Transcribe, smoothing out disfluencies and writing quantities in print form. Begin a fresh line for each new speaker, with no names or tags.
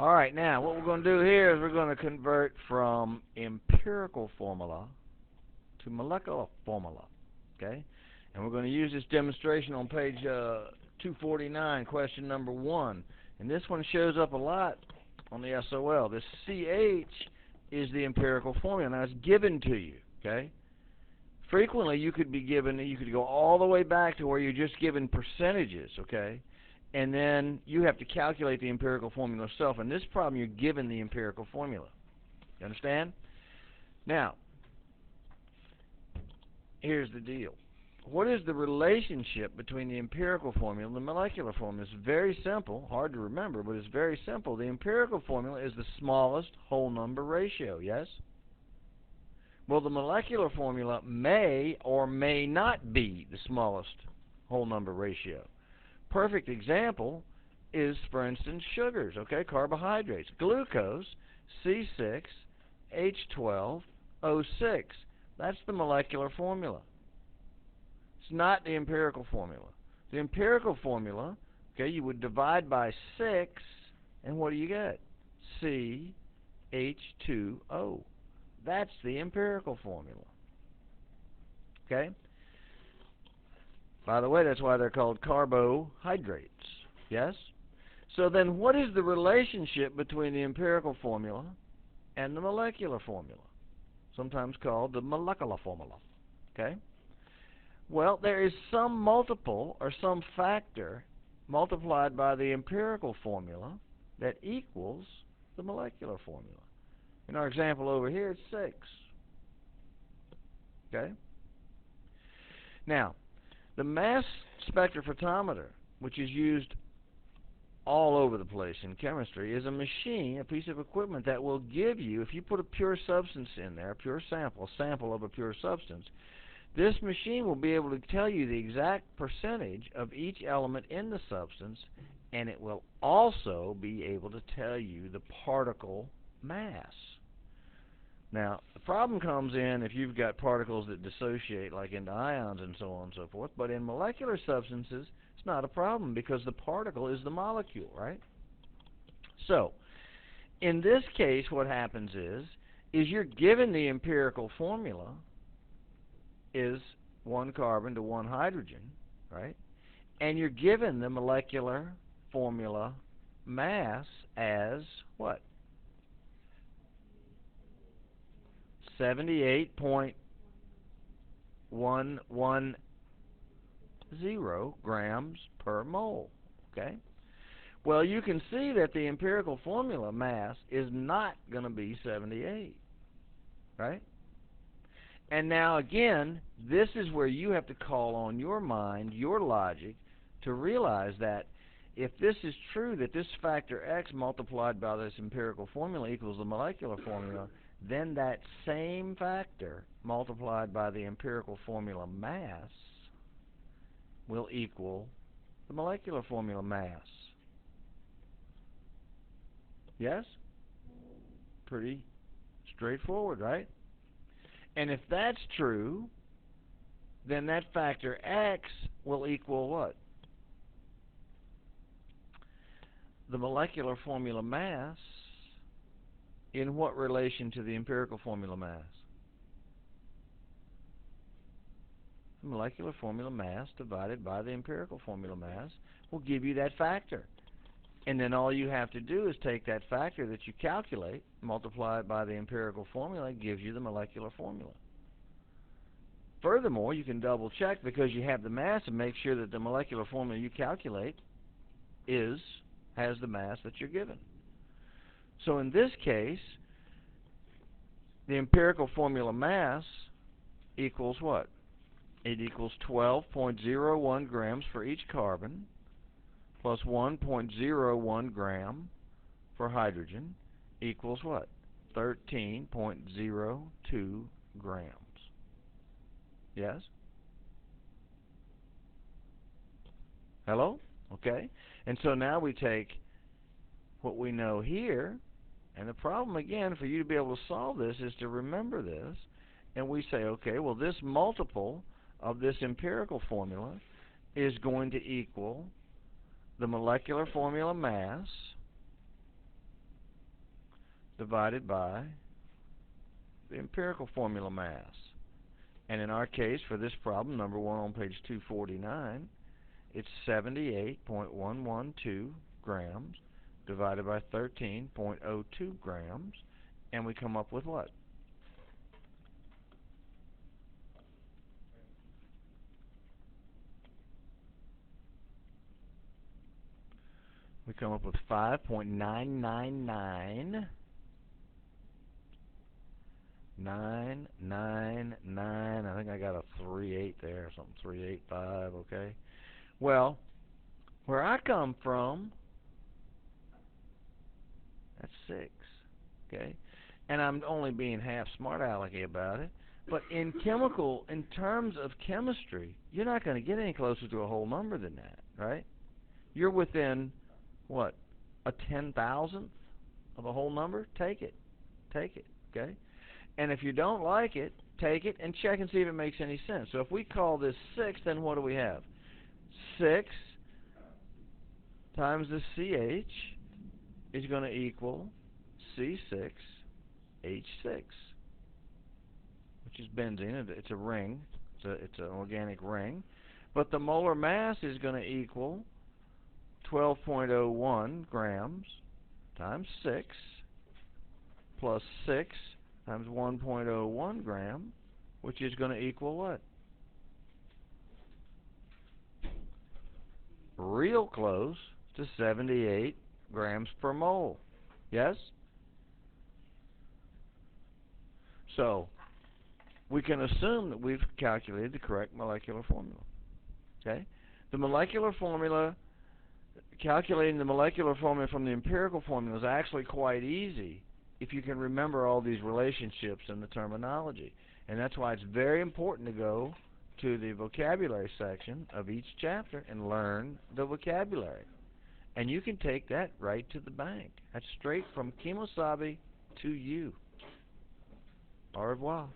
All right, now what we're going to do here is we're going to convert from empirical formula to molecular formula, okay? And we're going to use this demonstration on page 249, question number 1. And this one shows up a lot on the SOL. This CH is the empirical formula. Now, it's given to you, okay? Frequently, you could go all the way back to where you're just given percentages, okay? And then you have to calculate the empirical formula yourself. In this problem, you're given the empirical formula. You understand? Now, here's the deal. What is the relationship between the empirical formula and the molecular formula? It's very simple, hard to remember, but it's very simple. The empirical formula is the smallest whole number ratio, yes? Well, the molecular formula may or may not be the smallest whole number ratio. Perfect example is, for instance, sugars, okay, carbohydrates. Glucose, C6H12O6. That's the molecular formula. It's not the empirical formula. The empirical formula, okay, you would divide by 6, and what do you get? CH2O. That's the empirical formula. Okay? By the way, that's why they're called carbohydrates. Yes? So then what is the relationship between the empirical formula and the molecular formula? Sometimes called the molecular formula. Okay? Well, there is some multiple or some factor multiplied by the empirical formula that equals the molecular formula. In our example over here, it's 6. Okay? Now, the mass spectrophotometer, which is used all over the place in chemistry, is a machine, a piece of equipment that will give you, if you put a pure substance in there, a pure sample, a sample of a pure substance, this machine will be able to tell you the exact percentage of each element in the substance, and it will also be able to tell you the particle mass. Now, the problem comes in if you've got particles that dissociate, like into ions and so on and so forth, but in molecular substances, it's not a problem because the particle is the molecule, right? So, in this case, what happens is you're given the empirical formula is 1 carbon to 1 hydrogen, right? And you're given the molecular formula mass as what? 78.110 grams per mole, okay? Well, you can see that the empirical formula mass is not going to be 78, right? And now again, this is where you have to call on your mind, your logic, to realize that if this is true, that this factor X multiplied by this empirical formula equals the molecular formula, then that same factor multiplied by the empirical formula mass will equal the molecular formula mass. Yes? Pretty straightforward, right? And if that's true, then that factor X will equal what? The molecular formula mass in what relation to the empirical formula mass? The molecular formula mass divided by the empirical formula mass will give you that factor. And then all you have to do is take that factor that you calculate, multiply it by the empirical formula, it gives you the molecular formula. Furthermore, you can double check because you have the mass and make sure that the molecular formula you calculate has the mass that you're given. So in this case, the empirical formula mass equals what? It equals 12.01 grams for each carbon plus 1.01 gram for hydrogen equals what? 13.02 grams. Yes? Hello? Okay. And so now we take what we know here, and the problem again for you to be able to solve this is to remember this, and we say, okay, well this multiple of this empirical formula is going to equal the molecular formula mass divided by the empirical formula mass. And in our case, for this problem, number 1 on page 249, it's 78.112 grams divided by 13.02 grams, and we come up with what? We come up with 5.999 999. I think I got a 38 there, or something, 385, okay? Well, where I come from, that's 6, okay? And I'm only being half smart alecky about it. But in terms of chemistry, you're not going to get any closer to a whole number than that, right? You're within, what, a 10,000th of a whole number? Take it, okay? And if you don't like it, take it and check and see if it makes any sense. So if we call this 6, then what do we have? 6 times the CH is going to equal C6H6, which is benzene. It's a ring. It's an organic ring. But the molar mass is going to equal 12.01 grams times 6 plus 6 times 1.01 gram, which is going to equal what? Real close to 78 grams per mole. Yes? So, we can assume that we've calculated the correct molecular formula. Okay? The molecular formula, calculating the molecular formula from the empirical formula is actually quite easy if you can remember all these relationships and the terminology. And that's why it's very important to go to the vocabulary section of each chapter and learn the vocabulary. And you can take that right to the bank. That's straight from Kemosabe to you. Au revoir.